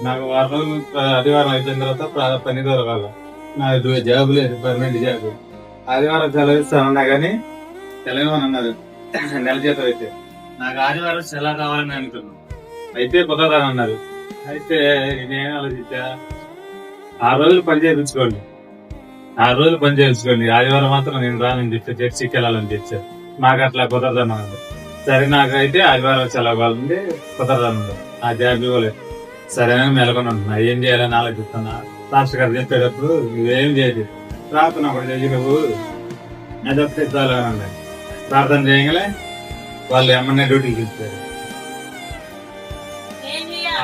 నాకు వారం రోజులు ఆదివారం అయిపోయిన తర్వాత పని దొరకాల. నాకు జాబ్ లేదు, పర్మనెంట్ జాబ్. ఆదివారం సెలవు ఇస్తానన్నా కానీ సెలవు అన్నారు. నెల జీతం అయితే నాకు ఆదివారం సెలవు కావాలని అనుకున్నాను. అయితే కుదరదని అన్నారు. అయితే నేను ఆలోచించా, 6 రోజులు పని చేయించుకోండి, 6 రోజులు పని చేయించుకోండి, ఆదివారం మాత్రం నేను రానని చెప్తే చర్చికి వెళ్ళాలని చెప్పారు. నాకు అట్లా కుదరదన్నారు. సరే నాకైతే ఆదివారం సెలవు కావాలండి, కుదరదన్నారు. ఆ జాబ్ ఇవ్వలేదు. సరేనా మెలకొని ఉంటున్నా, ఏం చేయాలని ఆలోచిస్తున్నా. రాష్ట్ర గారు చెప్పేటప్పుడు నువ్వేం చేయలేదు, ప్రార్థన ఒకటి చేసి నువ్వు అదొకటి చాలు అనండి. ప్రార్థన చేయగలే వాళ్ళు ఏమన్నా డ్యూటీకి ఇచ్చారు.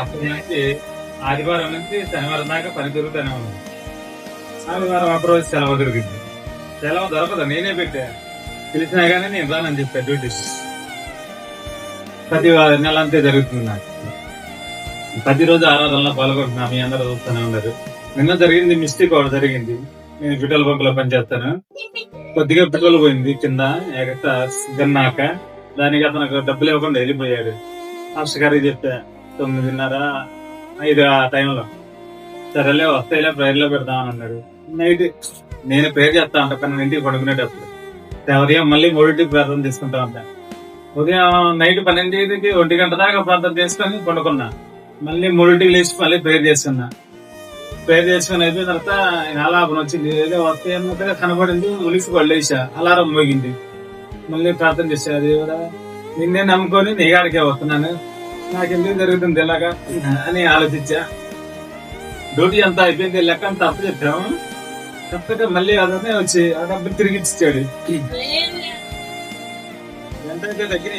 అప్పటి నుంచి ఆదివారం నుంచి శనివారం దాకా పని దొరుకుతూనే ఉంది. ఆదివారం అప్రోజు సెలవు దొరికింది. సెలవు దొరకదు, నేనే పెట్టా. పిలిచినా కానీ నేను రానని చెప్పా డ్యూటీ. ప్రతి నెల అంతే జరుగుతుంది నాకు. ప్రతిరోజు ఆరాధనలో పాల్గొంటున్నా, మీ అందరూ చూస్తూనే ఉన్నారు. నిన్న జరిగింది మిస్టేక్ ఒకటి జరిగింది. నేను పెట్రోల్ బంక్ లో పనిచేస్తాను. కొద్దిగా పెట్రోల్ పోయింది కింద తిన్నాక. దానికి అతనికి డబ్బులు ఇవ్వకుండా వెళ్ళిపోయాడు. మాస్టర్ గారికి చెప్పా 9:30, 5 ఆ టైంలో. సరేలే వస్తాయిలే ప్రేయర్లో పెడదామని అన్నాడు. నైట్ నేను ప్రేయర్ చేస్తా ఉంటా 12ంటికి పడుకునేటప్పుడు. ఉదయం మళ్ళీ 3ంటికి ప్రార్థన తీసుకుంటా ఉంటా. ఉదయం నైట్ 12ంటికి 1 గంట దాకా ప్రార్థన చేసుకొని పడుకున్నా. మళ్ళీ 3ంటికి లేచి మళ్ళీ ప్రేయర్ చేసుకున్నా. ప్రేయర్ చేసుకుని అయిపోయిన తర్వాత ఆలాపన వచ్చింది. ఏదో వస్తే కనబడింది. ఉలిసి పడలేసా, అలారం మోగింది. మళ్ళీ ప్రార్థన చేశా, దేవుడా నిన్నే నమ్ముకొని నీ గాడికే వస్తున్నాను, నాకెందుకు జరుగుతుంది ఇలాగా అని ఆలోచించా. డ్యూటీ అంతా అయిపోయింది, లెక్క అంతా అప్పు చెప్పాము. తప్పితే మళ్ళీ అదనే వచ్చి ఆ డబ్బులు తిరిగి ఇచ్చాడు. ఎంతైతే తగ్గిన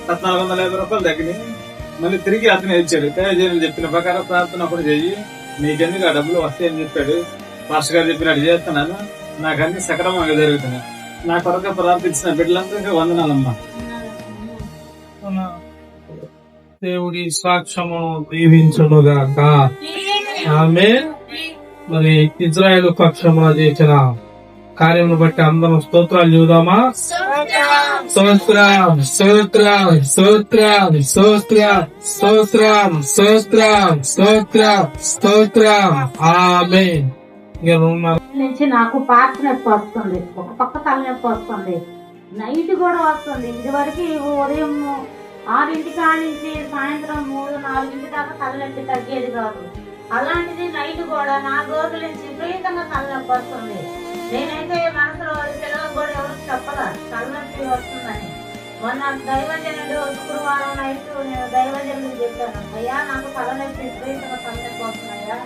1,450 రూపాయలు తగ్గినాయి. మళ్ళీ తిరిగి అతనే ఇచ్చాడు. దయచేసి చెప్పిన ప్రకారం ప్రార్థన అప్పుడు చెయ్యి, నీకెందుకు ఆ డబ్బులు వస్తాయని చెప్పాడు. మాస్టర్ గారు చెప్పినట్టు చేస్తున్నాను, నాకు అన్ని సక్రమంగా జరుగుతున్నాయి. నా కొరకు ప్రార్థించిన బిడ్డలందరికీ వందనాలమ్మా. దేవుడి సాక్ష్యము దీవించునుగాక. ఆమేన్. మరి ఇజ్రాయేల్ పక్షమున చేసిన కార్యమును బట్టి అందరం స్తోత్రాలు చూద్దామా? స్తోత్రం స్తోత్రం స్తోత్రం స్తోత్రం స్తోత్రం స్తోత్రం స్తోత్రం స్తోత్రం. ఆమేన్. నుంచి నాకు పార్ట్ నొప్పి వస్తుంది, ఒక పక్క తలనొప్పి వస్తుంది, నైట్ కూడా వస్తుంది. ఇది వరకు ఉదయం 6 నుంచి సాయంత్రం 3-4 దాకా తలనొప్పి తగ్గేది కాదు. అలాంటిది నైట్ కూడా 4 రోజుల నుంచి విపరీతంగా తలనొప్పి వస్తుంది. నేనైతే మనసులో పిల్లలకు కూడా ఎవరికి చెప్పదా తలనొప్పి వస్తుందని. మొన్న దైవజనుడు శుక్రవారం నైట్ నేను దైవజనుడు చెప్పాను, అయ్యా నాకు తలనొప్పి విపరీతంగా తలనొప్పి వస్తున్నాయా,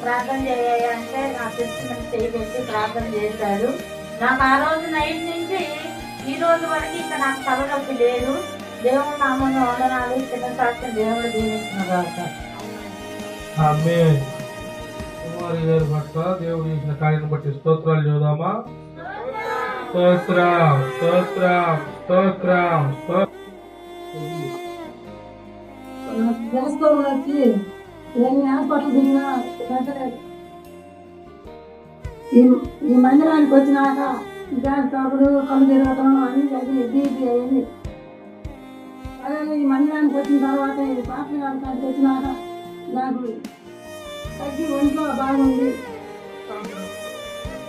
ప్రార్థన చేయ అంటే నా తెలిసిన చేసి ప్రార్థన చేశాడు. నాకు ఆ రోజు నైట్ నుంచి ఈ రోజు వరకు ఇంకా నాకు తలనొప్పి లేదు. దేవుడు నామని వందనాలు. చిన్న సాక్ష్యం దేవుడు దీవించిన కాక. ఆమేన్. కుమారి గారి పట్ల దేవుడు చేసిన కార్యం బట్టి స్తోత్రాలు చూద్దామా? స్తోత్రం స్తోత్రం స్తోత్రం ఈ మందిరానికి వచ్చినాక తప్పుడు కళ్ళు తిరగటం అన్ని బీపీ అయింది. అదే ఈ మందిరానికి వచ్చిన తర్వాత పాపి గారికి వచ్చినాక నాకు తగ్గి ఒంట్లో బాగుంది.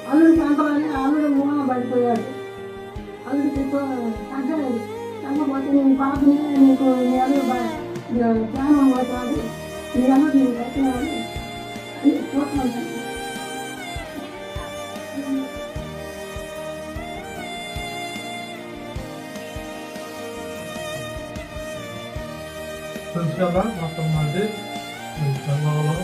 అల్లుడు సంకలని అల్లుడు మూల పడిపోయాడు. అల్లుడికి తగ్గలేదు. తగ్గపోతే నేను పాపని నీకు నీ అల్లుడు ప్రాణం పోతాడు, నీ అల్లుడు నేను కట్టినాడు అని చూస్తున్నాను. మొత్తం మంది సంఘంలో